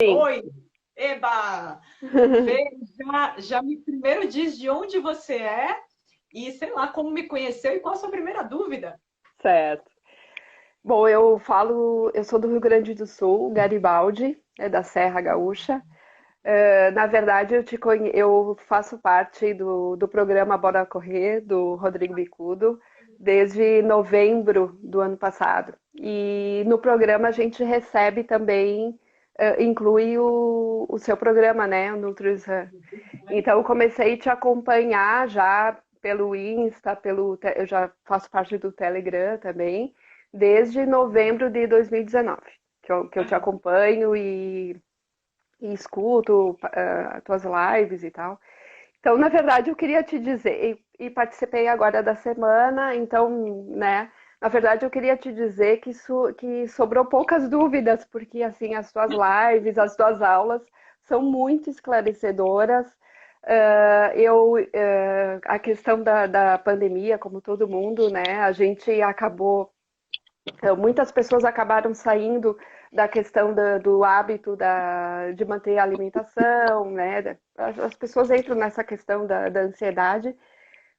Sim. Oi, eba! Fê, já me primeiro diz de onde você é e sei lá como me conheceu e qual a sua primeira dúvida. Certo. Bom, eu sou do Rio Grande do Sul, Garibaldi, é da Serra Gaúcha. Na verdade, eu faço parte do programa Bora Correr, do Rodrigo Bicudo, desde novembro do ano passado. E no programa a gente recebe também, inclui o seu programa, né, o Nutrizan. Então, eu comecei a te acompanhar já pelo Insta, eu já faço parte do Telegram também, desde novembro de 2019, que eu te acompanho e escuto tuas lives e tal. Então, na verdade, eu queria te dizer, e participei agora da semana, então, né, na verdade, eu queria te dizer que sobrou poucas dúvidas, porque, assim, as tuas lives, as tuas aulas são muito esclarecedoras. A questão da pandemia, como todo mundo, né, a gente acabou muitas pessoas acabaram saindo da questão do hábito de manter a alimentação, né? As pessoas entram nessa questão da ansiedade.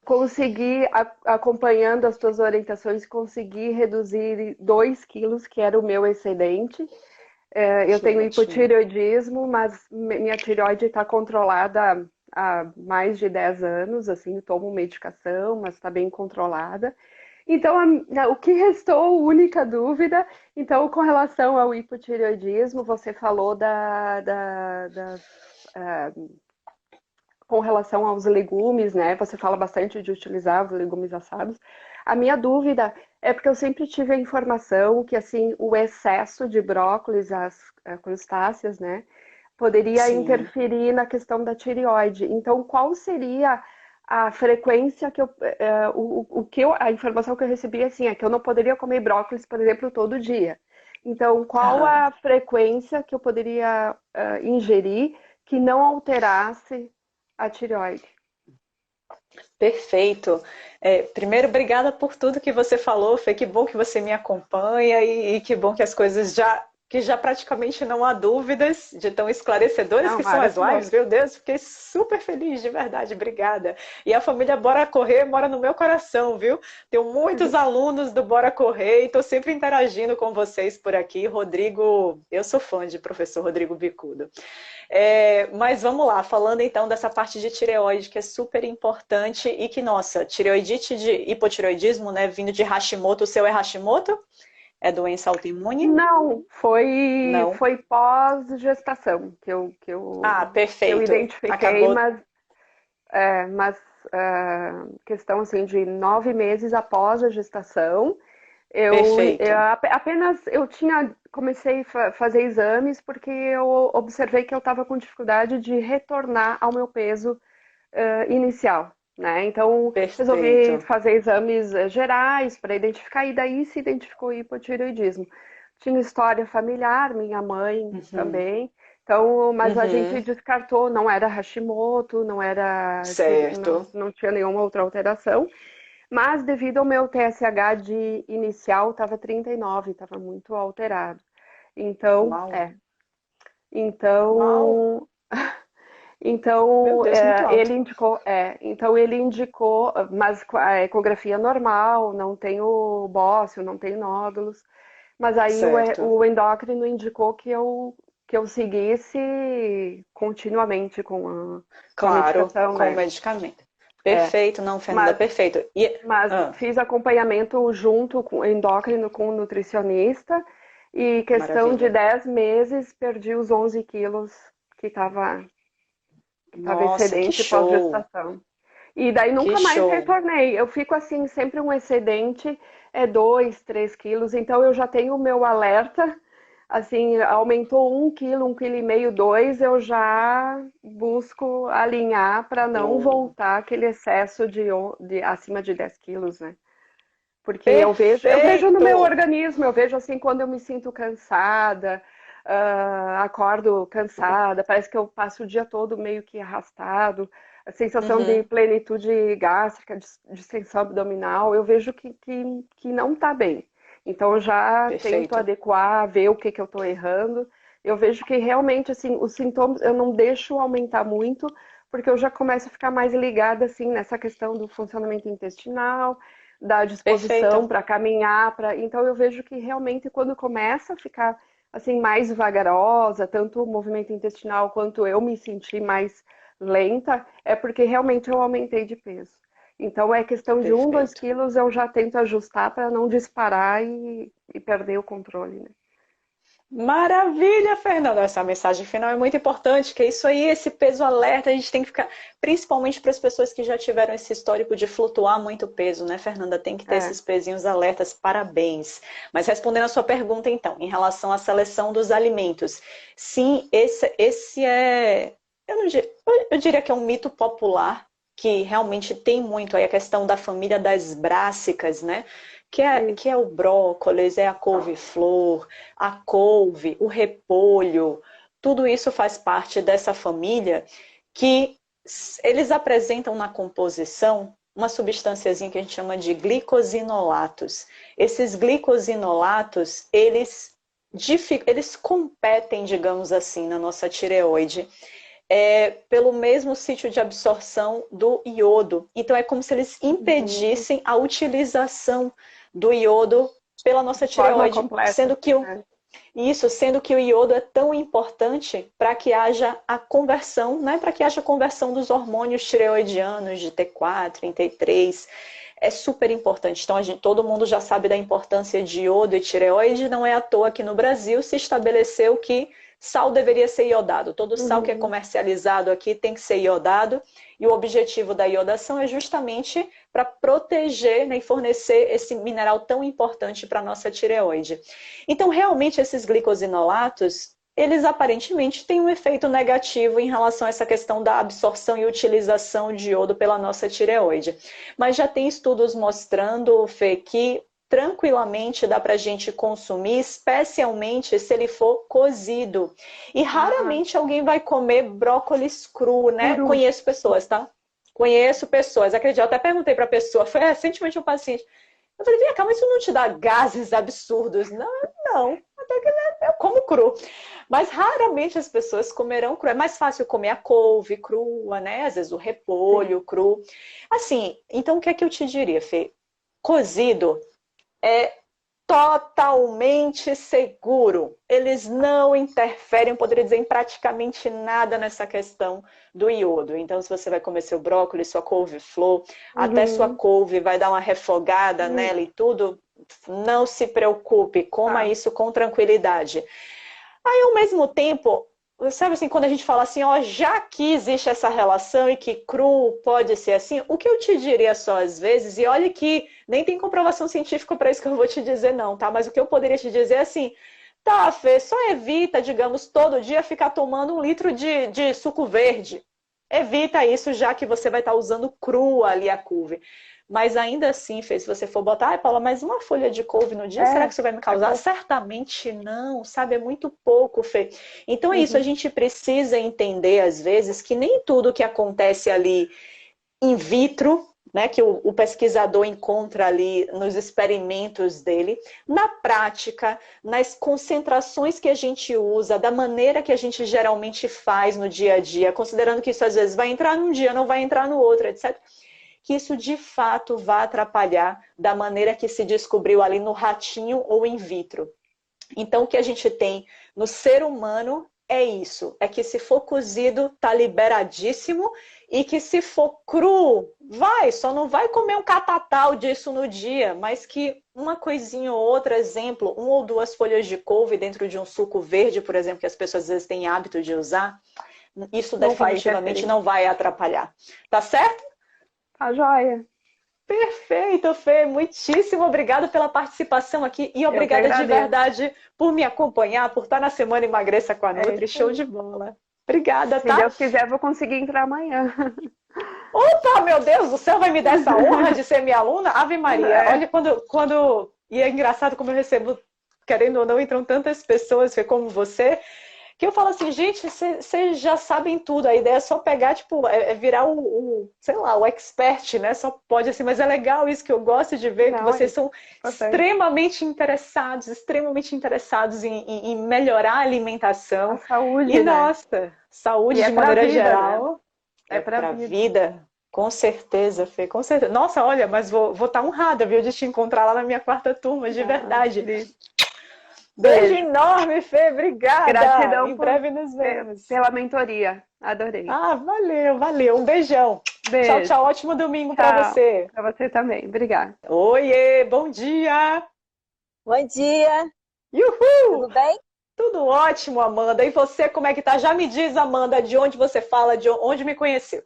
Consegui, acompanhando as tuas orientações, conseguir reduzir 2 quilos, que era o meu excedente. Eu Que tenho ótimo. hipotireoidismo, mas minha tireoide está controlada há mais de 10 anos, assim, tomo medicação, mas está bem controlada. Então, o que restou, única dúvida, então, com relação ao hipotireoidismo, você falou com relação aos legumes, né? Você fala bastante de utilizar os legumes assados. A minha dúvida é porque eu sempre tive a informação que, assim, o excesso de brócolis, as crustáceas, né? Poderia Sim. interferir na questão da tireoide. Então, qual seria a frequência que a informação que eu recebi assim é que eu não poderia comer brócolis, por exemplo, todo dia. Então, qual Aham. a frequência que eu poderia ingerir que não alterasse a tireoide? Perfeito. Primeiro, obrigada por tudo que você falou, Fê. Que bom que você me acompanha e que bom que as coisas que já praticamente não há dúvidas de tão esclarecedoras Não, que são as lives. maravilhoso. Meu Deus, fiquei super feliz, de verdade, obrigada. E a família Bora Correr mora no meu coração, viu? Tenho muitos alunos do Bora Correr e estou sempre interagindo com vocês por aqui. Rodrigo, eu sou fã de professor Rodrigo Bicudo. Mas vamos lá, falando então dessa parte de tireoide, que é super importante e que, nossa, tireoidite de hipotireoidismo, né, vindo de Hashimoto, o seu é Hashimoto? É doença autoimune? Não, Não. foi pós-gestação Ah, que eu perfeito. identifiquei, Acabou. mas questão assim de 9 meses após a gestação, Perfeito. apenas eu comecei a fazer exames porque eu observei que eu estava com dificuldade de retornar ao meu peso inicial, né? Então resolvi Perfeito. fazer exames gerais para identificar e daí se identificou hipotireoidismo. Tinha história familiar, minha mãe Uhum. também. Então, mas a gente Uhum. descartou, não era Hashimoto, Certo. não tinha nenhuma outra alteração. Mas devido ao meu TSH de inicial, estava 39, estava muito alterado. Então, Uau. Uau. então, Meu Deus, muito alto. então ele indicou, mas com a ecografia normal, não tenho bócio, não tenho nódulos, mas aí Certo. o endócrino indicou que eu seguisse continuamente com a Claro, medicação, com o né? medicamento. É, Perfeito, não, Fernanda, mas perfeito. Mas fiz acompanhamento junto com endócrino com o nutricionista e questão de Maravilha. 10 meses perdi os 11 quilos que estava Nossa, que excedente show. pós-gestação. E daí Que nunca mais show. retornei. Eu fico assim, sempre um excedente 2, 3 quilos. Então eu já tenho o meu alerta. Assim, aumentou 1 quilo, 1,5 quilo, 2, eu já busco alinhar para não Boa. voltar aquele excesso de acima de 10 quilos, né? Porque eu vejo no meu Perfeito. organismo, eu vejo assim quando eu me sinto cansada, acordo cansada, parece que eu passo o dia todo meio que arrastado, a sensação de Uhum. plenitude gástrica, distensão abdominal, eu vejo que não está bem. Então eu já tento Perfeito. adequar, ver o que eu estou errando. eu vejo que realmente, assim, os sintomas eu não deixo aumentar muito, porque eu já começo a ficar mais ligada, assim, nessa questão do funcionamento intestinal, da disposição Perfeito. para caminhar, então eu vejo que realmente quando começa a ficar, assim, mais vagarosa, tanto o movimento intestinal quanto eu me sentir mais lenta, é porque realmente eu aumentei de peso. Então é questão de 1, 2 Perfeito. quilos, eu já tento ajustar para não disparar e perder o controle, né? Maravilha, Fernanda. Essa mensagem final é muito importante, que é isso aí, esse peso alerta, a gente tem que ficar, principalmente para as pessoas que já tiveram esse histórico de flutuar muito peso, né, Fernanda? Tem que ter É. esses pezinhos alertas, parabéns. Mas respondendo a sua pergunta, então, em relação à seleção dos alimentos, sim, esse é, eu diria que é um mito popular, que realmente tem muito aí a questão da família das brássicas, né? Que é o brócolis, é a couve-flor, a couve, o repolho, tudo isso faz parte dessa família que eles apresentam na composição uma substânciazinha que a gente chama de glicosinolatos. Esses glicosinolatos, eles competem, digamos assim, na nossa tireoide, pelo mesmo sítio de absorção do iodo. Então é como se eles impedissem a utilização do iodo pela nossa De forma tireoide, completa. sendo que o iodo é tão importante para que haja a conversão, né? Para que haja a conversão dos hormônios tireoidianos de T4, em T3. É super importante. Então, todo mundo já sabe da importância de iodo e tireoide. Não é à toa que no Brasil se estabeleceu que sal deveria ser iodado. Todo sal que é Uhum. comercializado aqui tem que ser iodado. E o objetivo da iodação é justamente para proteger, né, e fornecer esse mineral tão importante para a nossa tireoide. Então, realmente, esses glicosinolatos, eles aparentemente têm um efeito negativo em relação a essa questão da absorção e utilização de iodo pela nossa tireoide. Mas já tem estudos mostrando, Fê, que tranquilamente dá para a gente consumir, especialmente se ele for cozido. E raramente alguém vai comer brócolis cru, né? Curu. Conheço pessoas, tá? Conheço pessoas. Acredito, eu até perguntei para a pessoa, foi recentemente um paciente. Eu falei, vem cá, mas isso não te dá gases absurdos? Não, não. Até que eu como cru. Mas raramente as pessoas comerão cru. É mais fácil comer a couve crua, né? Às vezes o repolho Sim. cru. Assim, então o que é que eu te diria, Fê? Cozido é totalmente seguro. Eles não interferem, eu poderia dizer, em praticamente nada nessa questão do iodo. Então, se você vai comer seu brócolis, sua couve-flor, até sua Uhum. couve vai dar uma refogada Hum. nela e tudo, não se preocupe, coma Tá. isso com tranquilidade. Aí, ao mesmo tempo, sabe assim, quando a gente fala assim, ó, já que existe essa relação e que cru pode ser assim, o que eu te diria só às vezes, e olha que nem tem comprovação científica para isso que eu vou te dizer não, tá? Mas o que eu poderia te dizer é assim, tá, Fê, só evita, digamos, todo dia ficar tomando 1 litro de suco verde. Evita isso, já que você vai estar usando crua ali a couve. Mas ainda assim, Fê, se você for botar, ai, Paula, mas uma folha de couve no dia, será que isso vai me É causar? pouco. Certamente não, sabe? É muito pouco, Fê. Então é isso, a Uhum. gente precisa entender, às vezes, que nem tudo que acontece ali in vitro, né, que o pesquisador encontra ali nos experimentos dele, na prática, nas concentrações que a gente usa, da maneira que a gente geralmente faz no dia a dia, considerando que isso às vezes vai entrar num dia, não vai entrar no outro, etc., que isso de fato vai atrapalhar da maneira que se descobriu ali no ratinho ou in vitro. Então, o que a gente tem no ser humano é isso, é que se for cozido, tá liberadíssimo, e que se for cru, só não vai comer um catatal disso no dia, mas que uma coisinha ou outra, exemplo, 1 ou 2 folhas de couve dentro de um suco verde, por exemplo, que as pessoas às vezes têm hábito de usar, isso Não vai definitivamente interferir. não vai atrapalhar. Tá certo? Tá joia. Perfeito, Fê. Muitíssimo obrigada pela participação aqui e Eu que obrigada de agradeço. verdade por me acompanhar, por estar na Semana Emagreça com a É Nutri. isso Show aí. de bola. Obrigada, Se tá? Deus quiser, vou conseguir entrar amanhã. Opa, meu Deus do céu, vai me dar essa honra de ser minha aluna? Ave Maria. É. Olha, quando... E é engraçado como eu recebo, querendo ou não, entram tantas pessoas como você. que eu falo assim, gente, vocês já sabem tudo, a ideia é só pegar, tipo, virar sei lá, o expert, né? Só pode assim, mas é legal isso que eu gosto de ver, que Não, é vocês são importante. extremamente interessados em melhorar a A alimentação. E, saúde, né? nossa, E saúde é de pra maneira vida, né? geral É é pra para a vida. vida. Com certeza, Fê, com certeza. Nossa, olha, mas vou estar honrada, viu, de te encontrar lá na minha quarta turma, de Ah, verdade. Cris. Beijo Beijo. enorme, Fê, obrigada. Gratidão Em breve nos vemos. pela mentoria. Adorei. Ah, valeu, valeu. Um beijão. Tchau, Beijo. tchau. Ótimo domingo para Tchau. você. Pra você também. Obrigada. Oiê, bom dia. Bom dia, Uhul! tudo bem? Tudo ótimo, Amanda. E você, como é que tá? Já me diz, Amanda, de onde você fala, de onde me conheceu.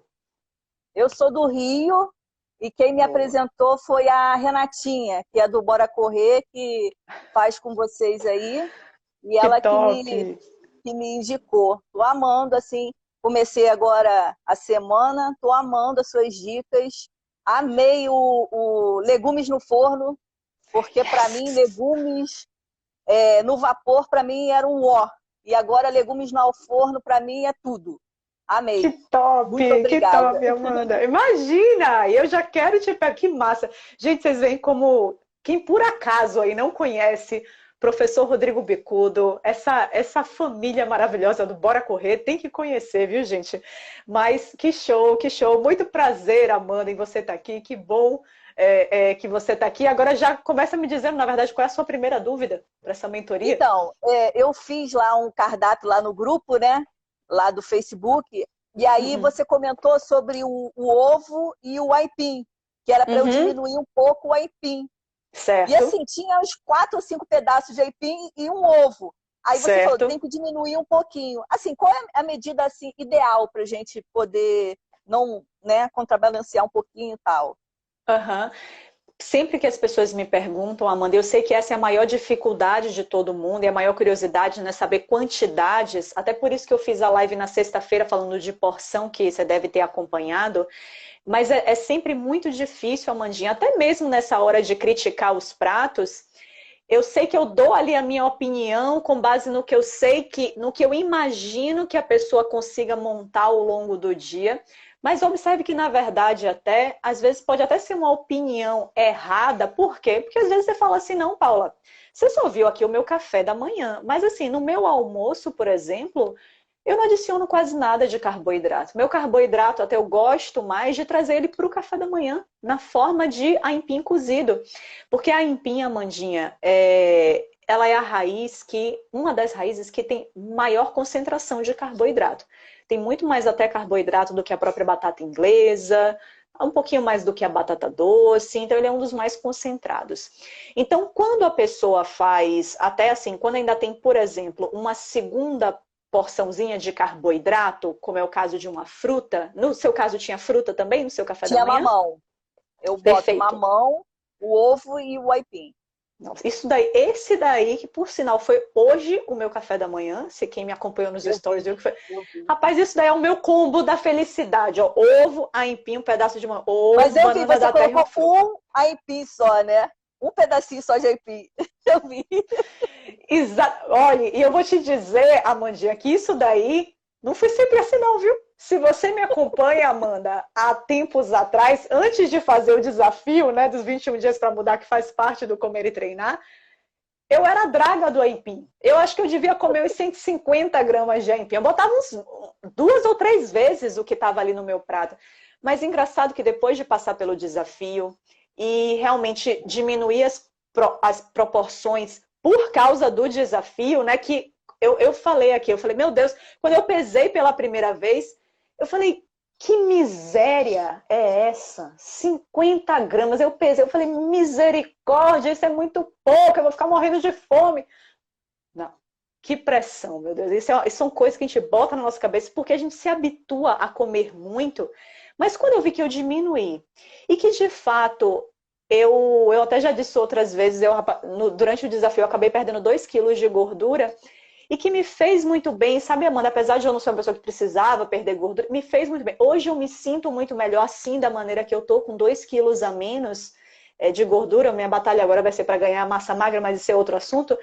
Eu sou do Rio e quem me Boa. apresentou foi a Renatinha, que é do Bora Correr, que faz com vocês aí, e Que ela top. que me indicou. Tô amando, assim, comecei agora a semana, tô amando as suas dicas, amei o legumes no forno, porque para mim Yes. legumes no vapor para mim era um ó, e agora legumes no forno para mim é tudo. Que Amei. top, Muito que obrigada. top, Amanda. Imagina, eu já quero te pegar, que massa. Gente, vocês veem como, quem por acaso aí não conhece professor Rodrigo Bicudo, essa família maravilhosa do Bora Correr, tem que conhecer, viu, gente? Mas que show, que show. Muito prazer, Amanda, em você estar aqui. Que bom que você está aqui. Agora já começa me dizendo, na verdade, qual é a sua primeira dúvida para essa mentoria? Então, eu fiz lá um cardápio lá no grupo, né? Lá do Facebook, e aí Uhum. você comentou sobre o ovo e o aipim, que era para eu Uhum. diminuir um pouco o aipim. E Certo, assim, tinha uns 4 ou 5 pedaços de aipim e um ovo. Aí você falou, certo. tem que diminuir um pouquinho. Assim, qual é a medida assim, ideal para a gente poder não, né, contrabalancear um pouquinho e tal? Aham. Sempre que as pessoas me perguntam, Amanda, eu sei que essa é a maior dificuldade de todo mundo e a maior curiosidade, né? Saber quantidades. Até por isso que eu fiz a live na sexta-feira falando de porção, que você deve ter acompanhado. Mas é sempre muito difícil, Amandinha, até mesmo nessa hora de criticar os pratos. Eu sei que eu dou ali a minha opinião com base no que eu sei no que eu imagino que a pessoa consiga montar ao longo do dia. Mas observe que, na verdade, até, às vezes pode até ser uma opinião errada. Por quê? Porque às vezes você fala assim, não, Paula, você só viu aqui o meu café da manhã. Mas assim, no meu almoço, por exemplo, eu não adiciono quase nada de carboidrato. Meu carboidrato, até eu gosto mais de trazer ele para o café da manhã, na forma de aipim cozido. Porque a aipim, Amandinha, ela é a raiz uma das raízes que tem maior concentração de carboidrato. Tem muito mais até carboidrato do que a própria batata inglesa, um pouquinho mais do que a batata doce, então ele é um dos mais concentrados. Então, quando a pessoa faz, até assim, quando ainda tem, por exemplo, uma segunda porçãozinha de carboidrato, como é o caso de uma fruta, no seu caso tinha fruta também no seu café da Tinha manhã? mamão. Eu boto Perfeito. mamão, o ovo e o aipim. Isso daí, esse daí, que por sinal foi hoje o meu café da manhã, se quem me acompanhou nos Eu stories vi, viu que foi. eu vi. Rapaz, isso daí é o meu combo da felicidade, ó. Ovo, aipim, um pedaço de Mas ovo, eu vi, banana você da terra e uma colocou fruta. um aipim só, né? Um pedacinho só de aipim. Eu vi. Olha, e eu vou te dizer, Amandinha, que isso daí não foi sempre assim não, viu? Se você me acompanha, Amanda, há tempos atrás, antes de fazer o desafio, né, dos 21 dias para mudar, que faz parte do Comer e Treinar, eu era draga do aipim. Eu acho que eu devia comer uns 150 gramas de aipim. Eu botava uns 2 ou 3 vezes o que estava ali no meu prato. Mas engraçado que depois de passar pelo desafio e realmente diminuir as proporções por causa do desafio, né? Que eu falei aqui, eu falei, meu Deus, quando eu pesei pela primeira vez, eu falei, que miséria é essa? 50 gramas. Eu pesei, eu falei, misericórdia, isso é muito pouco, eu vou ficar morrendo de fome. Não, que pressão, meu Deus. Isso são coisas que a gente bota na nossa cabeça porque a gente se habitua a comer muito. Mas quando eu vi que eu diminuí e que de fato eu até já disse outras vezes, durante o desafio eu acabei perdendo 2 quilos de gordura. E que me fez muito bem, sabe, Amanda? Apesar de eu não ser uma pessoa que precisava perder gordura, me fez muito bem. Hoje eu me sinto muito melhor assim, da maneira que eu tô, com 2 quilos a menos de gordura. Minha batalha agora vai ser para ganhar massa magra, mas isso é outro assunto.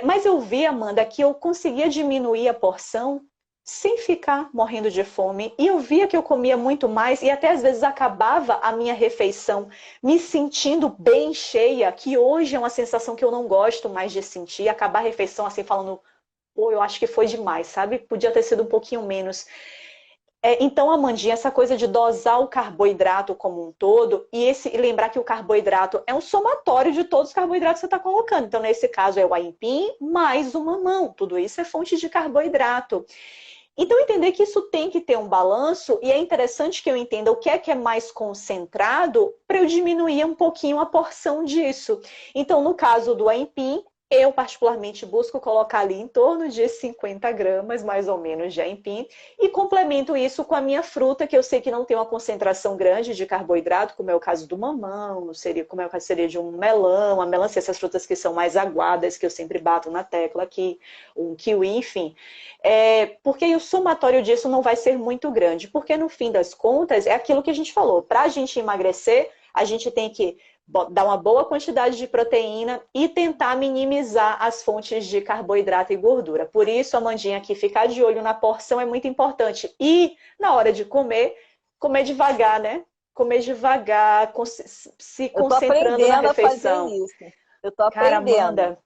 Mas eu vi, Amanda, que eu conseguia diminuir a porção sem ficar morrendo de fome. E eu via que eu comia muito mais e até às vezes acabava a minha refeição me sentindo bem cheia, que hoje é uma sensação que eu não gosto mais de sentir. Acabar a refeição assim falando, pô, eu acho que foi demais, sabe? Podia ter sido um pouquinho menos. Então, Amandinha, essa coisa de dosar o carboidrato como um todo e lembrar que o carboidrato é um somatório de todos os carboidratos que você está colocando. Então, nesse caso, é o aipim mais o mamão. Tudo isso é fonte de carboidrato. Então, entender que isso tem que ter um balanço, e é interessante que eu entenda o que é mais concentrado para eu diminuir um pouquinho a porção disso. Então, no caso do aipim, eu particularmente busco colocar ali em torno de 50 gramas, mais ou menos, de aipim, e complemento isso com a minha fruta, que eu sei que não tem uma concentração grande de carboidrato, como é o caso do mamão, como é o caso seria de um melão, a melancia, essas frutas que são mais aguadas, que eu sempre bato na tecla aqui, um kiwi, enfim. Porque o somatório disso não vai ser muito grande, porque no fim das contas, é aquilo que a gente falou, para a gente emagrecer, a gente tem que dar uma boa quantidade de proteína e tentar minimizar as fontes de carboidrato e gordura. Por isso, Amandinha, aqui ficar de olho na porção é muito importante. E na hora de comer, comer devagar, né? Comer devagar, se concentrando na refeição. Eu tô aprendendo. Cara, Amanda,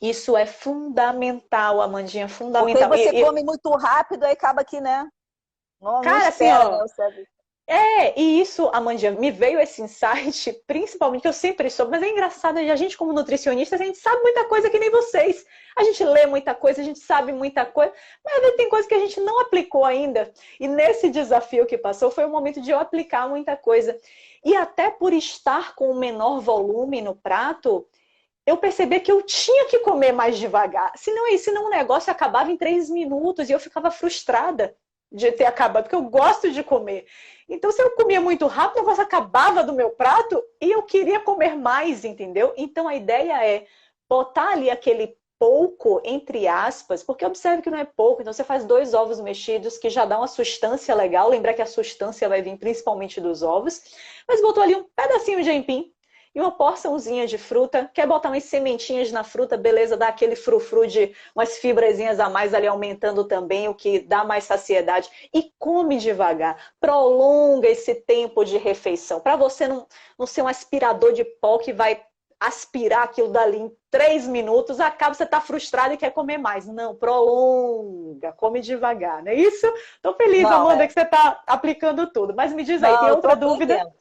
isso é fundamental, Amandinha, fundamental. Porque você come muito rápido, aí acaba que, né? Não, cara, não espera, assim, ó, né? E isso, Amandinha, me veio esse insight, principalmente, que eu sempre soube, mas é engraçado, a gente como nutricionista, a gente sabe muita coisa que nem vocês. A gente lê muita coisa, a gente sabe muita coisa, mas tem coisa que a gente não aplicou ainda. E nesse desafio que passou, foi o momento de eu aplicar muita coisa. E até por estar com o menor volume no prato, eu percebi que eu tinha que comer mais devagar. Senão o negócio acabava em 3 minutos e eu ficava frustrada de ter acabado, porque eu gosto de comer. Então, se eu comia muito rápido, o negócio acabava do meu prato e eu queria comer mais, entendeu? Então, a ideia é botar ali aquele pouco, entre aspas, porque observe que não é pouco, então você faz 2 ovos mexidos, que já dá uma sustância legal, lembrar que a sustância vai vir principalmente dos ovos, mas botou ali um pedacinho de aipim, e uma porçãozinha de fruta, quer botar umas sementinhas na fruta, beleza, dá aquele frufru de umas fibrazinhas a mais ali, aumentando também, o que dá mais saciedade. E come devagar, prolonga esse tempo de refeição, para você não ser um aspirador de pó que vai aspirar aquilo dali em 3 minutos, acaba você tá frustrado e quer comer mais. Não, prolonga, come devagar, não é isso? Tô feliz, Amanda, que você tá aplicando tudo. Mas me diz aí, tem outra dúvida?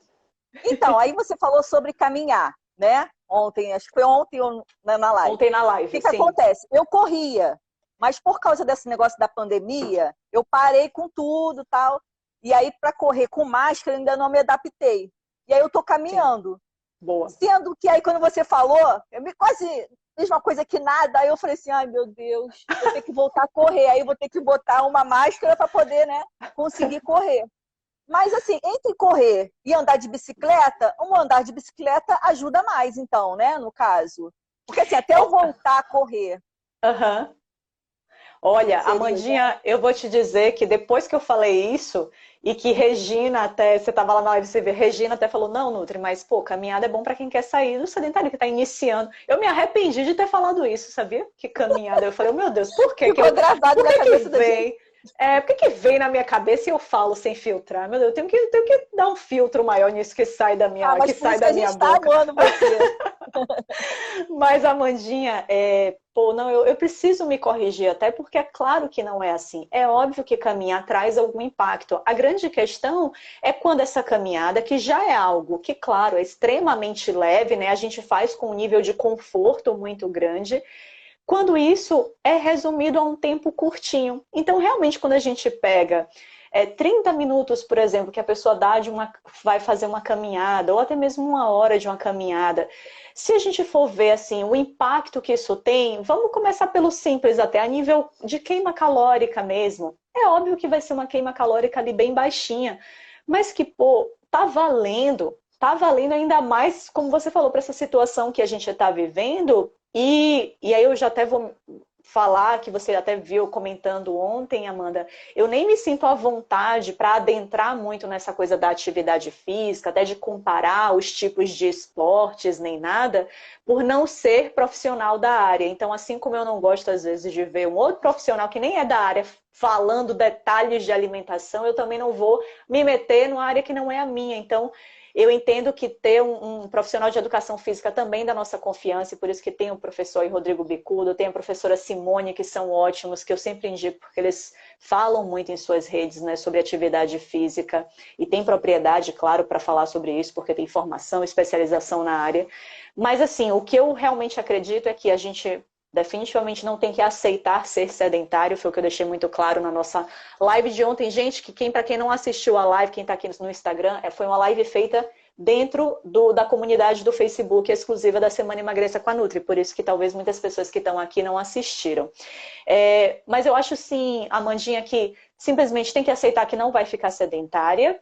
Então, aí você falou sobre caminhar, né? Ontem, acho que foi ontem na live. Ontem na live, O que acontece? Eu corria, mas por causa desse negócio da pandemia, eu parei com tudo e tal. E aí, para correr com máscara, ainda não me adaptei. E aí, eu tô caminhando. Sim. Boa. Sendo que aí, quando você falou, eu me quase mesma coisa que nada. Aí eu falei assim, ai, meu Deus, vou ter que voltar a correr. Aí eu vou ter que botar uma máscara para poder, né, conseguir correr. Mas, assim, entre correr e andar de bicicleta, andar de bicicleta ajuda mais, então, né, no caso. Porque, assim, até eu voltar a correr. Uhum. Olha, Amandinha, eu vou te dizer que depois que eu falei isso, e que Regina até, você estava lá na live, você vê, Regina até falou, não, Nutri, mas, pô, caminhada é bom para quem quer sair do sedentário, que está iniciando. Eu me arrependi de ter falado isso, sabia? Que caminhada. Eu falei, meu Deus, por que Ficou gravado na cabeça da gente. Por que vem na minha cabeça e eu falo sem filtrar? Meu Deus, eu tenho que dar um filtro maior nisso que sai da minha, que sai da minha boca. Tá amando você. Mas, Amandinha, eu preciso me corrigir, até porque é claro que não é assim. É óbvio que caminhar traz algum impacto. A grande questão é quando essa caminhada, que já é algo que, claro, é extremamente leve, né? A gente faz com um nível de conforto muito grande, quando isso é resumido a um tempo curtinho. Então, realmente, quando a gente pega 30 minutos, por exemplo, que a pessoa vai fazer uma caminhada, ou até mesmo 1 hora de uma caminhada, se a gente for ver assim, o impacto que isso tem, vamos começar pelo simples até, a nível de queima calórica mesmo. É óbvio que vai ser uma queima calórica ali bem baixinha, mas que, tá valendo ainda mais, como você falou, para essa situação que a gente está vivendo. E aí eu já até vou falar, que você até viu comentando ontem, Amanda, eu nem me sinto à vontade para adentrar muito nessa coisa da atividade física, até de comparar os tipos de esportes, nem nada, por não ser profissional da área. Então, assim como eu não gosto, às vezes, de ver um outro profissional que nem é da área falando detalhes de alimentação, eu também não vou me meter numa área que não é a minha. Então, eu entendo que ter um profissional de educação física também da nossa confiança, e por isso que tem o professor aí, Rodrigo Bicudo, tem a professora Simone, que são ótimos, que eu sempre indico, porque eles falam muito em suas redes, né, sobre atividade física, e tem propriedade, claro, para falar sobre isso, porque tem formação, especialização na área. Mas, assim, o que eu realmente acredito é que a gente definitivamente não tem que aceitar ser sedentário, foi o que eu deixei muito claro na nossa live de ontem. Gente, que para quem não assistiu a live, quem está aqui no Instagram, foi uma live feita dentro da comunidade do Facebook exclusiva da Semana Emagreça com a Nutri, por isso que talvez muitas pessoas que estão aqui não assistiram. Mas eu acho sim, Amandinha, que simplesmente tem que aceitar que não vai ficar sedentária.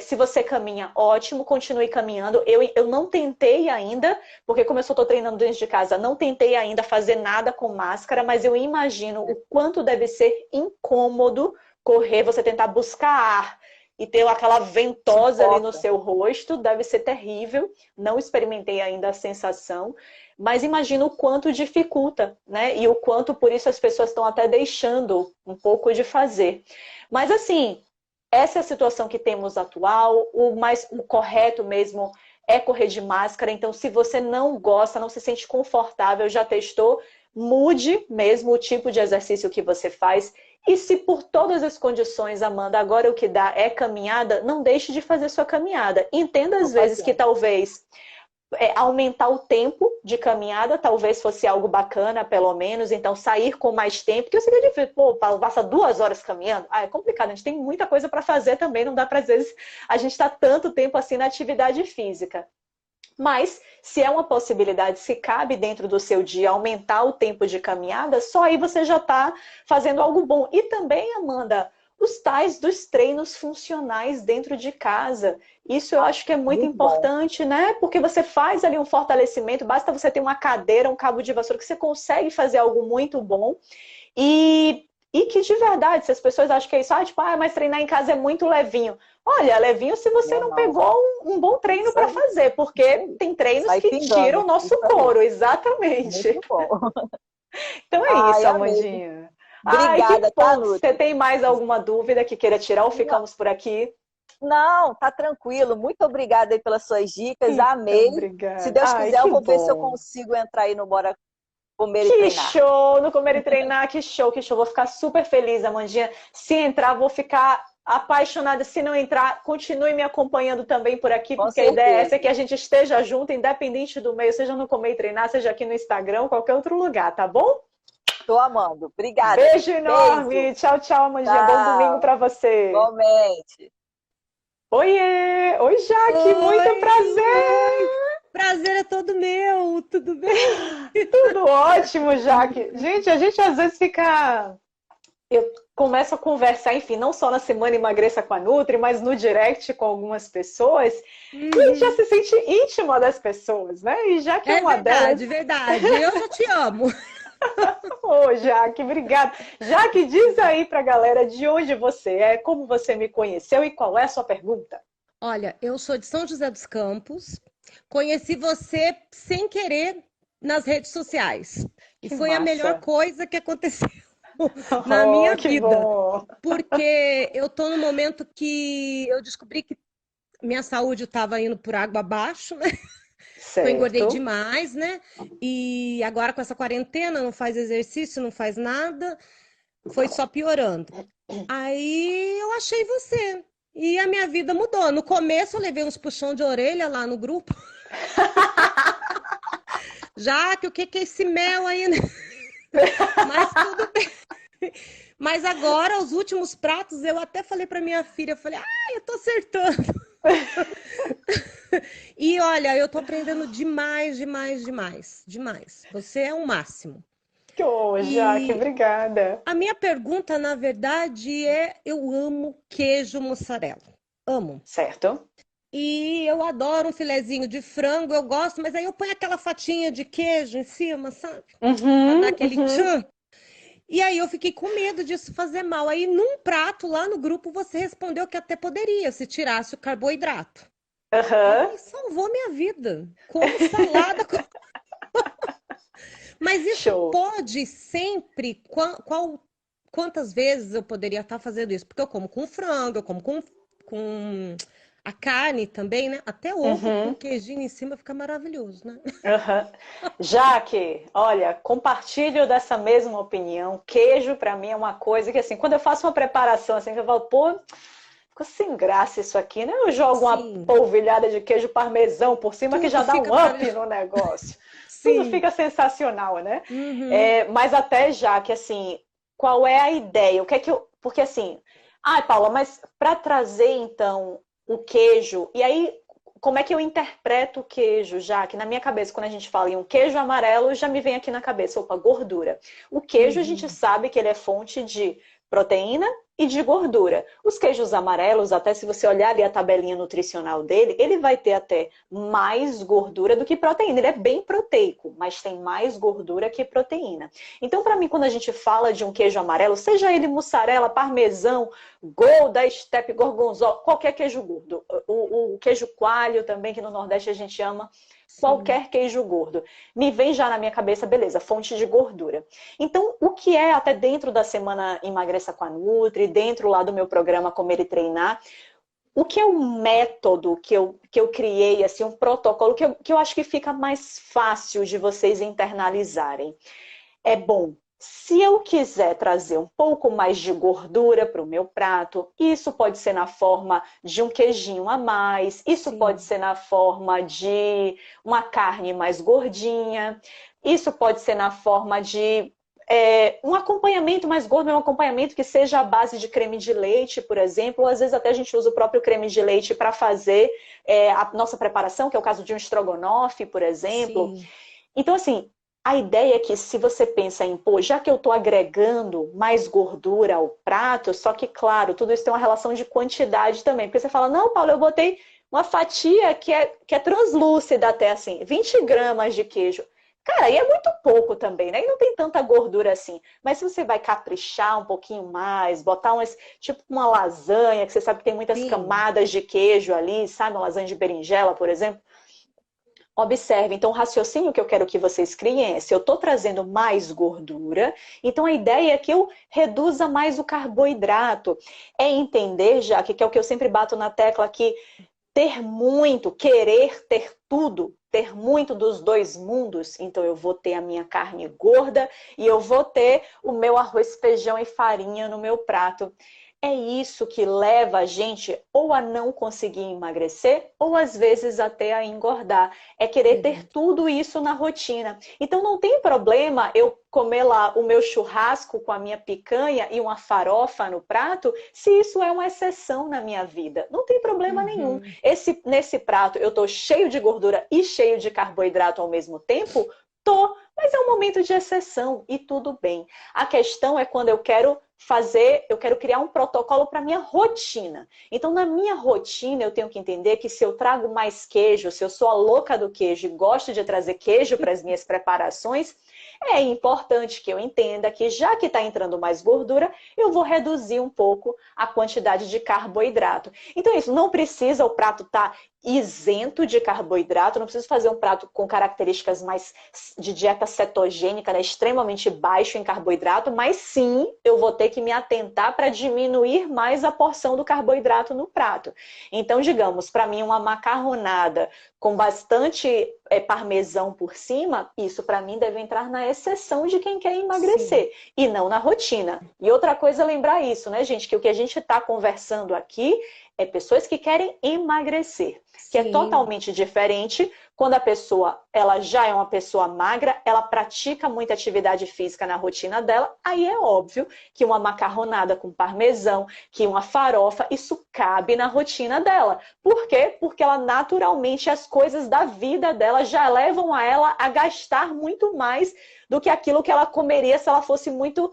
Se você caminha, ótimo, continue caminhando. Eu não tentei ainda, porque como eu só estou treinando dentro de casa, não tentei ainda fazer nada com máscara, mas eu imagino o quanto deve ser incômodo correr, você tentar buscar ar e ter aquela ventosa ali no seu rosto, deve ser terrível. Não experimentei ainda a sensação, mas imagino o quanto dificulta, né? E o quanto por isso as pessoas estão até deixando um pouco de fazer. Mas assim, essa é a situação que temos atual, o correto mesmo é correr de máscara. Então, se você não gosta, não se sente confortável, já testou, mude mesmo o tipo de exercício que você faz. E se por todas as condições, Amanda, agora o que dá é caminhada, não deixe de fazer sua caminhada. Entenda às vezes que talvez aumentar o tempo de caminhada talvez fosse algo bacana, pelo menos. Então, sair com mais tempo, porque eu seria difícil, passa 2 horas caminhando. É complicado, a gente tem muita coisa para fazer também, não dá para, às vezes, a gente estar tanto tempo assim na atividade física. Mas, se é uma possibilidade, se cabe dentro do seu dia aumentar o tempo de caminhada, só aí você já está fazendo algo bom. E também, Amanda, os tais dos treinos funcionais dentro de casa. Isso eu acho que é muito importante, né? Porque você faz ali um fortalecimento, basta você ter uma cadeira, um cabo de vassoura, que você consegue fazer algo muito bom. E que de verdade, se as pessoas acham que é isso, mas treinar em casa é muito levinho. Olha, levinho se você não pegou um bom treino para fazer, porque tem treinos que tiram o nosso couro, exatamente. Muito bom. Então é isso, Amandinha. Obrigada, tá, você tem mais alguma dúvida que queira tirar ou ficamos por aqui? Não, tá tranquilo. Muito obrigada aí pelas suas dicas, amei. Obrigada. Se Deus quiser, eu vou ver se eu consigo entrar aí no Bora Comer e Treinar. Que show! No Comer e Treinar, que show, que show. Vou ficar super feliz, Amandinha. Se entrar, vou ficar apaixonada. Se não entrar, continue me acompanhando também por aqui, porque a ideia é essa, que a gente esteja junto, independente do meio, seja no Comer e Treinar, seja aqui no Instagram, qualquer outro lugar, tá bom? Tô amando. Obrigada. Beijo enorme. Beijo. Tchau, tchau, Amandinha. Tchau. Bom domingo pra você. Igualmente. Oiê! Oi, Jaque. Muito prazer. Prazer é todo meu. Tudo bem? Tudo ótimo, Jaque. Gente, a gente às vezes fica... Eu começo a conversar, enfim, não só na Semana Emagreça com a Nutri, mas no direct com algumas pessoas. E a gente já se sente íntima das pessoas, né? E já que é uma delas... verdade. Eu já te amo. Ô, Jaque, obrigada. Jaque, diz aí pra galera de onde você é, como você me conheceu e qual é a sua pergunta. Olha, eu sou de São José dos Campos. Conheci você sem querer nas redes sociais. E foi massa. A melhor coisa que aconteceu na minha vida. Bom. Porque eu tô no momento que eu descobri que minha saúde estava indo por água abaixo, né? Certo. Eu engordei demais, né? E agora com essa quarentena, não faz exercício, não faz nada, foi só piorando. Aí eu achei você. E a minha vida mudou. No começo eu levei uns puxão de orelha lá no grupo. Já que o que é esse mel aí, né? Mas tudo bem. Mas agora, os últimos pratos, eu até falei para minha filha, eu falei, eu tô acertando. E olha, eu tô aprendendo demais. Você é o máximo. Jaque, obrigada. A minha pergunta, na verdade, eu amo queijo mussarela. Amo. Certo. E eu adoro um filezinho de frango, eu gosto, mas aí eu ponho aquela fatinha de queijo em cima, sabe? Pra dar aquele tchan. E aí eu fiquei com medo disso fazer mal. Aí num prato lá no grupo você respondeu que até poderia, se tirasse o carboidrato. Aham. E salvou minha vida. Como salada. Mas isso Show. pode sempre. Quantas vezes eu poderia estar fazendo isso? Porque eu como com frango, eu como com a carne também, né? Até ovo com queijinho em cima fica maravilhoso, né? Jaque, olha, compartilho dessa mesma opinião. Queijo para mim é uma coisa que assim, quando eu faço uma preparação assim, eu falo, pô, ficou sem graça isso aqui, né? Eu jogo uma polvilhada de queijo parmesão por cima que já dá um up no negócio. Tudo fica sensacional, né? Mas até já que assim, qual é a ideia? O que é que eu... Porque assim, Paula, mas para trazer então o queijo, e aí como é que eu interpreto o queijo, já que na minha cabeça, quando a gente fala em um queijo amarelo, já me vem aqui na cabeça, opa, gordura. O queijo a gente sabe que ele é fonte de proteína e de gordura. Os queijos amarelos, até se você olhar ali a tabelinha nutricional dele, ele vai ter até mais gordura do que proteína. Ele é bem proteico, mas tem mais gordura que proteína. Então, para mim, quando a gente fala de um queijo amarelo, seja ele mussarela, parmesão, Gouda, Steppe, gorgonzola, qualquer queijo gordo. O queijo coalho também, que no Nordeste a gente ama. Qualquer queijo gordo. Me vem já na minha cabeça, beleza, fonte de gordura. Então, o que é, até dentro da semana Emagreça com a Nutri, dentro lá do meu programa Comer e Treinar, o que é um método que eu criei, assim, um protocolo que eu acho que fica mais fácil de vocês internalizarem? É bom, se eu quiser trazer um pouco mais de gordura para o meu prato, isso pode ser na forma de um queijinho a mais, isso pode ser na forma de uma carne mais gordinha, isso pode ser na forma de um acompanhamento mais gordo, um acompanhamento que seja à base de creme de leite, por exemplo, ou às vezes até a gente usa o próprio creme de leite para fazer a nossa preparação, que é o caso de um estrogonofe, por exemplo. Então, assim, a ideia é que se você pensa em, pô, já que eu estou agregando mais gordura ao prato, só que, claro, tudo isso tem uma relação de quantidade também. Porque você fala, não, Paulo, eu botei uma fatia que é translúcida até assim, 20 gramas de queijo. Cara, aí é muito pouco também, né? E não tem tanta gordura assim. Mas se você vai caprichar um pouquinho mais, botar tipo uma lasanha, que você sabe que tem muitas camadas de queijo ali, sabe? Uma lasanha de berinjela, por exemplo. Observe, então o raciocínio que eu quero que vocês criem é, se eu estou trazendo mais gordura, então a ideia é que eu reduza mais o carboidrato. É entender, já que é o que eu sempre bato na tecla aqui, ter muito, querer ter tudo, ter muito dos dois mundos, então eu vou ter a minha carne gorda e eu vou ter o meu arroz, feijão e farinha no meu prato. É isso que leva a gente ou a não conseguir emagrecer, ou às vezes até a engordar. É querer ter tudo isso na rotina. Então não tem problema eu comer lá o meu churrasco com a minha picanha e uma farofa no prato, se isso é uma exceção na minha vida. Não tem problema nenhum. Nesse prato eu tô cheio de gordura e cheio de carboidrato ao mesmo tempo? Tô, mas é um momento de exceção e tudo bem. A questão é quando eu quero criar um protocolo para minha rotina. Então, na minha rotina, eu tenho que entender que se eu trago mais queijo, se eu sou a louca do queijo e gosto de trazer queijo para as minhas preparações, é importante que eu entenda que, já que está entrando mais gordura, eu vou reduzir um pouco a quantidade de carboidrato. Então, isso não precisa o prato estar isento de carboidrato, não preciso fazer um prato com características mais de dieta cetogênica, né, extremamente baixo em carboidrato, mas sim, eu vou ter que me atentar para diminuir mais a porção do carboidrato no prato. Então, digamos, para mim uma macarronada com bastante parmesão por cima, isso para mim deve entrar na exceção de quem quer emagrecer, e não na rotina. E outra coisa, lembrar isso, né, gente, que o que a gente está conversando aqui é pessoas que querem emagrecer, que é totalmente diferente quando a pessoa, ela já é uma pessoa magra, ela pratica muita atividade física na rotina dela, aí é óbvio que uma macarronada com parmesão, que uma farofa, isso cabe na rotina dela. Por quê? Porque ela naturalmente, as coisas da vida dela já levam a ela a gastar muito mais do que aquilo que ela comeria se ela fosse muito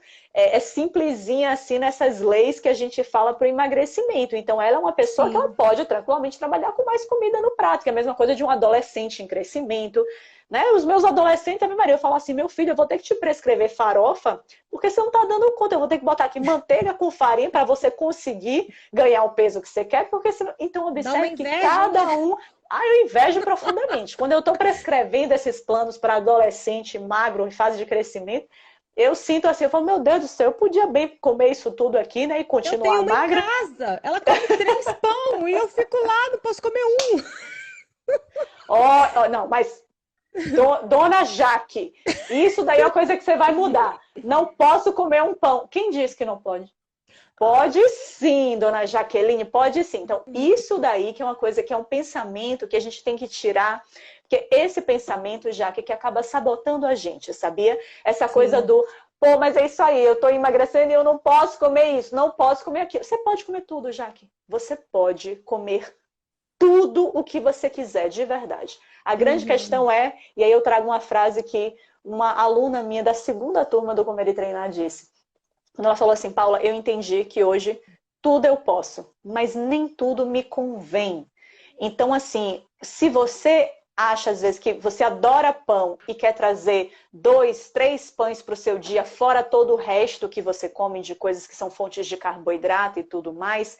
simplesinha assim nessas leis que a gente fala para o emagrecimento. Então ela é uma pessoa que ela pode tranquilamente trabalhar com mais comida no prato, que é a mesma coisa de um adolescente adolescente em crescimento, né? Os meus adolescentes, a minha Maria, eu falo assim, meu filho, eu vou ter que te prescrever farofa, porque você não tá dando conta, eu vou ter que botar aqui manteiga com farinha para você conseguir ganhar o peso que você quer, porque senão... Então observe que cada um... eu invejo profundamente. Quando eu estou prescrevendo esses planos para adolescente magro em fase de crescimento, eu sinto assim, eu falo, meu Deus do céu, eu podia bem comer isso tudo aqui, né, e continuar magra. Eu tenho uma em casa, ela come 3 pão e eu fico lá, não posso comer um. Não, mas Dona Jaque, isso daí é uma coisa que você vai mudar. Não posso comer um pão. Quem disse que não pode? Pode sim, dona Jaqueline, pode sim. Então, isso daí que é uma coisa, que é um pensamento que a gente tem que tirar, porque esse pensamento, Jaque, que acaba sabotando a gente, sabia? Essa coisa do, pô, mas é isso aí, eu tô emagrecendo e eu não posso comer isso, não posso comer aquilo. Você pode comer tudo, Jaque. Você pode comer tudo o que você quiser, de verdade. A grande questão é, e aí eu trago uma frase que uma aluna minha da 2ª turma do Comer e Treinar disse. Quando ela falou assim, Paula, eu entendi que hoje tudo eu posso, mas nem tudo me convém. Então, assim, se você acha, às vezes, que você adora pão e quer trazer 2, 3 pães para o seu dia, fora todo o resto que você come de coisas que são fontes de carboidrato e tudo mais,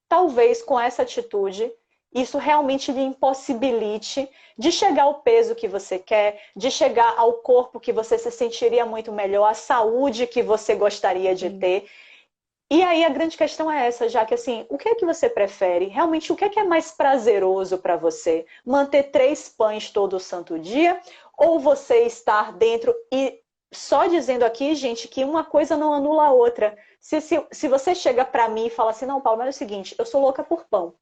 talvez com essa atitude isso realmente lhe impossibilite de chegar ao peso que você quer, de chegar ao corpo que você se sentiria muito melhor, à saúde que você gostaria de ter. E aí a grande questão é essa, já que assim, o que é que você prefere? Realmente, o que é mais prazeroso para você? Manter 3 pães todo santo dia? Ou você estar dentro e só dizendo aqui, gente, que uma coisa não anula a outra. Se você chega para mim e fala assim, não, Paulo, mas é o seguinte, eu sou louca por pão.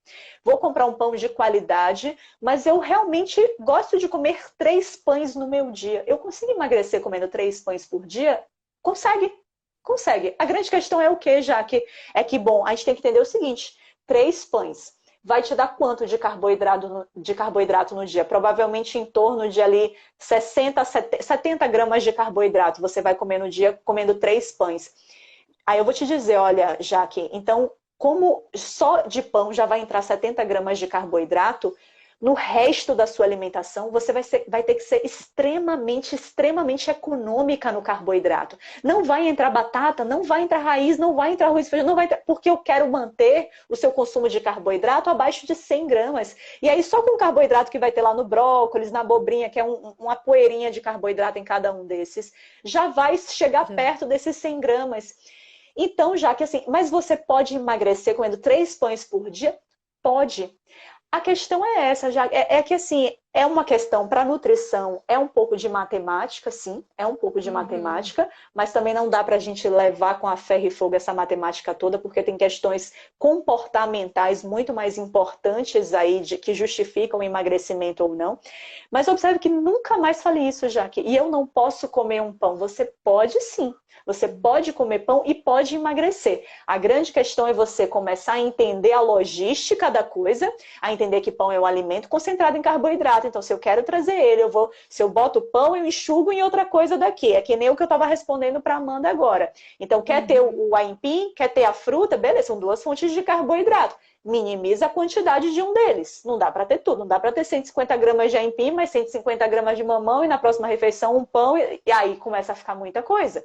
Vou comprar um pão de qualidade, mas eu realmente gosto de comer 3 pães no meu dia. Eu consigo emagrecer comendo 3 pães por dia? Consegue. Consegue. A grande questão é o quê, Jaque? É que, bom, a gente tem que entender o seguinte, 3 pães vai te dar quanto de carboidrato no dia? Provavelmente em torno de ali 70 gramas de carboidrato você vai comer no dia comendo 3 pães. Aí eu vou te dizer, olha, Jaque, então como só de pão já vai entrar 70 gramas de carboidrato, no resto da sua alimentação, você vai ter que ser extremamente econômica no carboidrato. Não vai entrar batata, não vai entrar raiz, não vai entrar arroz e feijão, não vai entrar, porque eu quero manter o seu consumo de carboidrato abaixo de 100 gramas. E aí, só com o carboidrato que vai ter lá no brócolis, na abobrinha, que é uma poeirinha de carboidrato em cada um desses, já vai chegar perto desses 100 gramas. Então, já que assim, mas você pode emagrecer comendo 3 pães por dia? Pode. A questão é essa, já é que assim, é uma questão para nutrição, é um pouco de matemática, sim, é um pouco de matemática, mas também não dá para a gente levar com a ferro e fogo essa matemática toda, porque tem questões comportamentais muito mais importantes aí, que justificam o emagrecimento ou não. Mas observe que nunca mais falei isso, Jaque, e eu não posso comer um pão. Você pode sim. Você pode comer pão e pode emagrecer. A grande questão é você começar a entender a logística da coisa, a entender que pão é um alimento concentrado em carboidrato. Então, se eu quero trazer ele, se eu boto pão, eu enxugo em outra coisa daqui. É que nem o que eu estava respondendo para a Amanda agora. Então, quer ter o aipim, quer ter a fruta, beleza, são 2 fontes de carboidrato. Minimiza a quantidade de um deles. Não dá para ter tudo. Não dá para ter 150 gramas de aipim, mais 150 gramas de mamão e na próxima refeição um pão e aí começa a ficar muita coisa.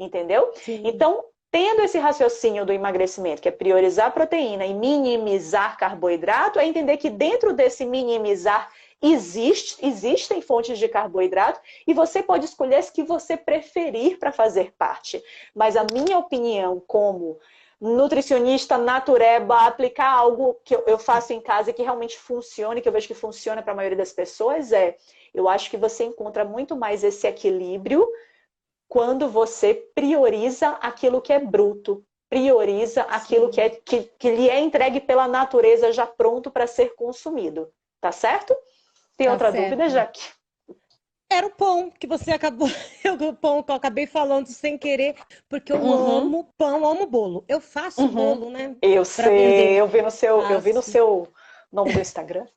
Entendeu? Sim. Então, tendo esse raciocínio do emagrecimento, que é priorizar proteína e minimizar carboidrato, é entender que dentro desse minimizar existem fontes de carboidrato e você pode escolher as que você preferir para fazer parte. Mas a minha opinião como nutricionista natureba, aplicar algo que eu faço em casa e que realmente funcione, que eu vejo que funciona para a maioria das pessoas, eu acho que você encontra muito mais esse equilíbrio quando você prioriza aquilo que é bruto, prioriza aquilo que lhe é entregue pela natureza já pronto para ser consumido. Tá certo? Tem outra dúvida, Jaque? Era o pão que você acabou, o pão que eu acabei falando sem querer, porque eu amo pão, amo bolo. Eu faço bolo, né? Eu sei, eu vi no seu nome do Instagram.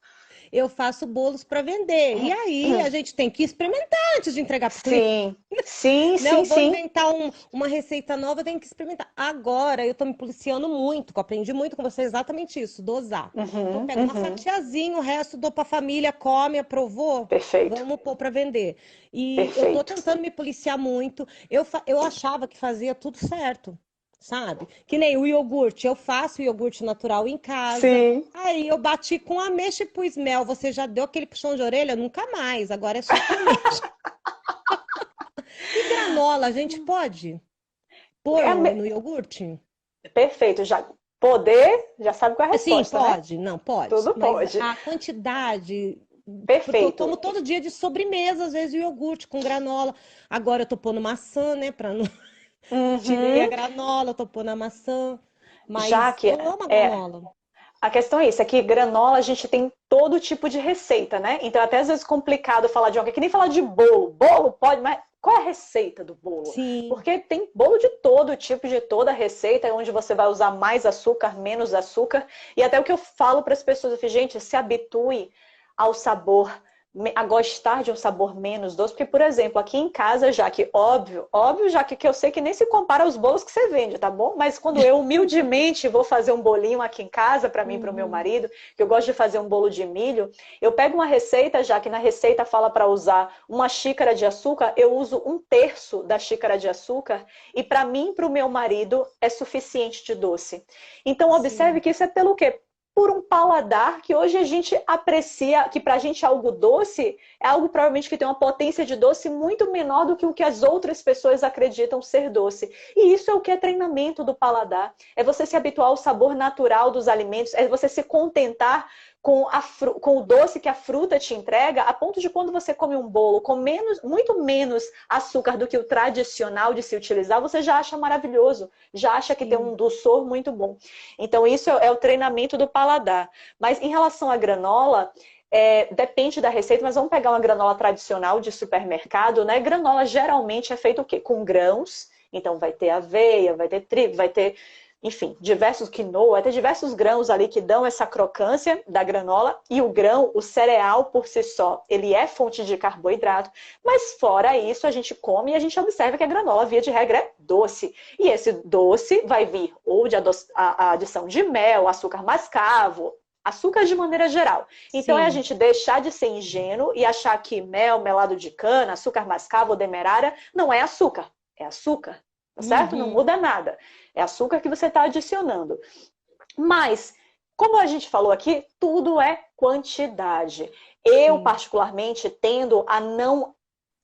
eu faço bolos para vender. E aí a gente tem que experimentar antes de entregar para o cliente. Sim, Né? Eu vou sim. inventar uma receita nova, eu tenho que experimentar. Agora eu tô me policiando muito, que eu aprendi muito com você exatamente isso, dosar. Então, eu pego uma fatiazinha, o resto dou para a família, come, aprovou, Perfeito. vamos pôr para vender. E eu tô Perfeito. tentando me policiar muito. Eu achava que fazia tudo certo, sabe? Que nem o iogurte, eu faço o iogurte natural em casa. Sim. Aí eu bati com ameixa e pus mel. Você já deu aquele puxão de orelha? Nunca mais. Agora é só com ameixa. E granola, a gente pode pôr no iogurte? Perfeito. Já sabe qual é a Sim, resposta, pode. né? Não, pode. Tudo Mas pode. a quantidade... Porque eu Perfeito. tomo todo dia de sobremesa, às vezes, o iogurte com granola. Agora eu tô pondo maçã, né? Pra não... Tirei a granola, tô pondo a maçã. Já Mas que eu amo a granola. a questão é isso, é que granola a gente tem todo tipo de receita, né? Então é até às vezes complicado falar de uma, que nem falar de bolo. Bolo pode, mas qual é a receita do bolo? Sim. Porque tem bolo de todo tipo, de toda receita, onde você vai usar mais açúcar, menos açúcar. E até o que eu falo para as pessoas, eu falo, gente, se habitue ao sabor, a gostar de um sabor menos doce, porque, por exemplo, aqui em casa, já que, óbvio, já que eu sei que nem se compara aos bolos que você vende, tá bom? Mas quando eu humildemente vou fazer um bolinho aqui em casa, para mim e para o meu marido, que eu gosto de fazer um bolo de milho, eu pego uma receita, já que na receita fala para usar uma xícara de açúcar, eu uso 1/3 da xícara de açúcar, e para mim e para o meu marido é suficiente de doce. Então, observe que isso é pelo quê? Por um paladar que hoje a gente aprecia, que pra gente algo doce é algo provavelmente que tem uma potência de doce muito menor do que o que as outras pessoas acreditam ser doce. E isso é o que é treinamento do paladar. É você se habituar ao sabor natural dos alimentos, é você se contentar com o doce que a fruta te entrega, a ponto de quando você come um bolo com muito menos açúcar do que o tradicional de se utilizar, você já acha maravilhoso, já acha que tem um doçor muito bom. Então isso é o treinamento do paladar. Mas em relação à granola, depende da receita, mas vamos pegar uma granola tradicional de supermercado, né? Granola geralmente é feita o quê? Com grãos, então vai ter aveia, vai ter trigo, vai ter... Enfim, diversos quinoa, até diversos grãos ali que dão essa crocância da granola. E o grão, o cereal por si só, ele é fonte de carboidrato. Mas fora isso, a gente come e a gente observa que a granola, via de regra, é doce. E esse doce vai vir ou de a adição de mel, açúcar mascavo, açúcar de maneira geral. Então é a gente deixar de ser ingênuo e achar que mel, melado de cana, açúcar mascavo ou demerara não é açúcar. É açúcar. Tá certo? Não muda nada. É açúcar que você está adicionando. Mas, como a gente falou aqui, tudo é quantidade. Eu, particularmente, tendo a não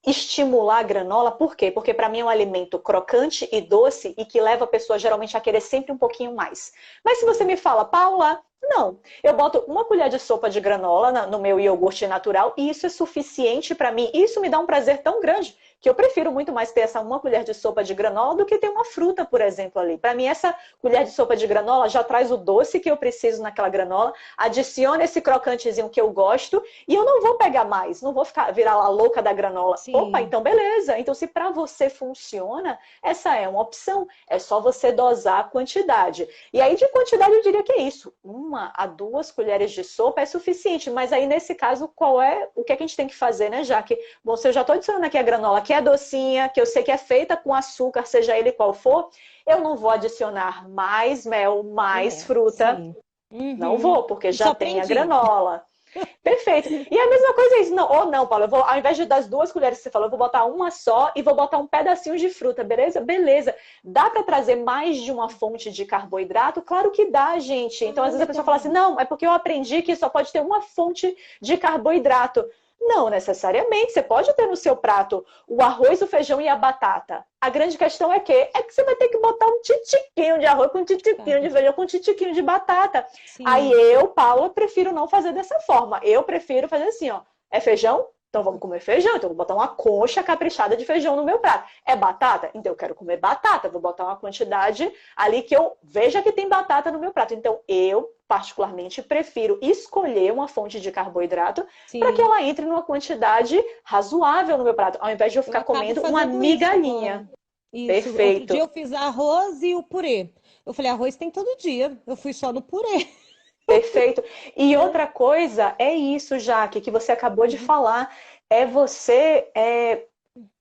estimular a granola. Por quê? Porque para mim é um alimento crocante e doce e que leva a pessoa geralmente a querer sempre um pouquinho mais. Mas se você me fala, Paula, não, eu boto uma colher de sopa de granola no meu iogurte natural e isso é suficiente para mim. Isso me dá um prazer tão grande que eu prefiro muito mais ter essa uma colher de sopa de granola do que ter uma fruta, por exemplo, ali. Para mim, essa colher de sopa de granola já traz o doce que eu preciso naquela granola, adiciona esse crocantezinho que eu gosto e eu não vou pegar mais, não vou virar lá louca da granola. Opa, então beleza. Então, se para você funciona, essa é uma opção. É só você dosar a quantidade. E aí, de quantidade, eu diria que é isso. 1 a 2 colheres de sopa é suficiente. Mas aí, nesse caso, o que é que a gente tem que fazer, né, Jaque? Bom, se eu já estou adicionando aqui a granola, que é docinha, que eu sei que é feita com açúcar, seja ele qual for, eu não vou adicionar mais mel, mais fruta. Não vou, porque já tem a granola. Perfeito. E a mesma coisa é isso. Não, ou não, Paulo, eu vou, ao invés das 2 colheres que você falou, eu vou botar uma só e vou botar um pedacinho de fruta, beleza? Beleza. Dá para trazer mais de uma fonte de carboidrato? Claro que dá, gente. Então, às vezes a pessoa fala assim, não, é porque eu aprendi que só pode ter uma fonte de carboidrato. Não necessariamente, você pode ter no seu prato o arroz, o feijão e a batata. A grande questão é que você vai ter que botar um titiquinho de arroz com um titiquinho de feijão com um titiquinho de batata. Aí eu, Paula, prefiro não fazer dessa forma. Eu prefiro fazer assim, ó. É feijão? Então vamos comer feijão. Então eu vou botar uma concha caprichada de feijão no meu prato. É batata? Então eu quero comer batata. Vou botar uma quantidade ali que eu veja que tem batata no meu prato. Então eu, particularmente, prefiro escolher uma fonte de carboidrato para que ela entre numa quantidade razoável no meu prato, ao invés de eu ficar comendo uma migalhinha. Isso. Perfeito. Outro dia eu fiz arroz e o purê. Eu falei, arroz tem todo dia. Eu fui só no purê. Perfeito. E outra coisa é isso, Jaque, que você acabou de falar. É você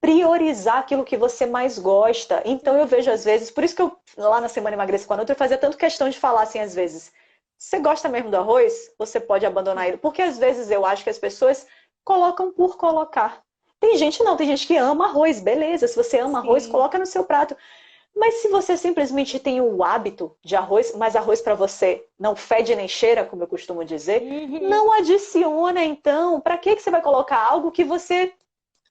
priorizar aquilo que você mais gosta. Então eu vejo às vezes, por isso que eu lá na Semana Emagreça com a Nutri eu fazia tanto questão de falar assim às vezes. Você gosta mesmo do arroz? Você pode abandonar ele. Porque às vezes eu acho que as pessoas colocam por colocar. Tem gente não, tem gente que ama arroz, beleza. Se você ama arroz, coloca no seu prato. Mas se você simplesmente tem o hábito de arroz, mas arroz para você não fede nem cheira, como eu costumo dizer, não adiciona então. Para que você vai colocar algo que você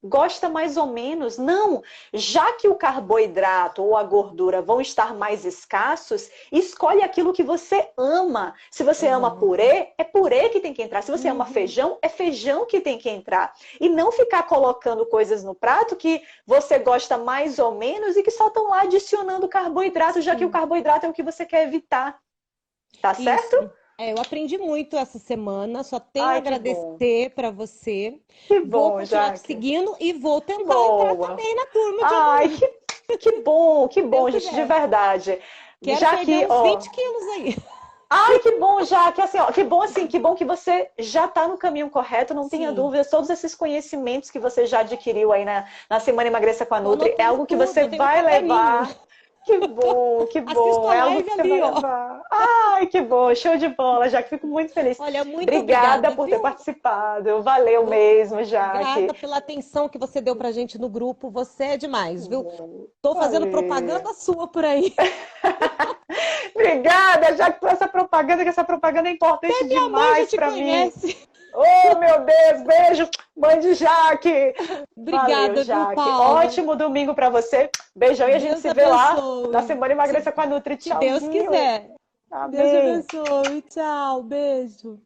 gosta mais ou menos? Não, já que o carboidrato ou a gordura vão estar mais escassos, escolhe aquilo que você ama. Se você ama purê, é purê que tem que entrar. Se você ama feijão, é feijão que tem que entrar. E não ficar colocando coisas no prato que você gosta mais ou menos e que só estão lá adicionando carboidrato, já que o carboidrato é o que você quer evitar. Tá certo? Eu aprendi muito essa semana, só tenho a agradecer para você. Que bom, vou continuar Jaque. seguindo e vou tentar entrar também na turma de Ai, que bom, gente, de verdade. Quero Jaque, perder uns 20 quilos aí. Ai, que bom, Jaque, assim, ó, que bom que você já está no caminho correto, não tenha dúvidas, todos esses conhecimentos que você já adquiriu aí na Semana Emagreça com a Nutri, é algo que você vai levar. Que bom, que bom. É algo que você vai levar. Ai, que bom, show de bola, Jaque. Fico muito feliz. Olha, muito obrigada por ter participado. Valeu mesmo, Jaque. Obrigada pela atenção que você deu pra gente no grupo. Você é demais, viu? Tô fazendo propaganda sua por aí. Obrigada, Jaque, por essa propaganda, que essa propaganda é importante demais pra mim. Oh, meu Deus, beijo, mãe de Jaque. Obrigada, valeu, Jaque. Ótimo domingo pra você. Beijão e a gente se vê lá na Semana Emagreça com a Nutri. Tchau. Se Deus quiser. Amém. Deus abençoe. Tchau, beijo.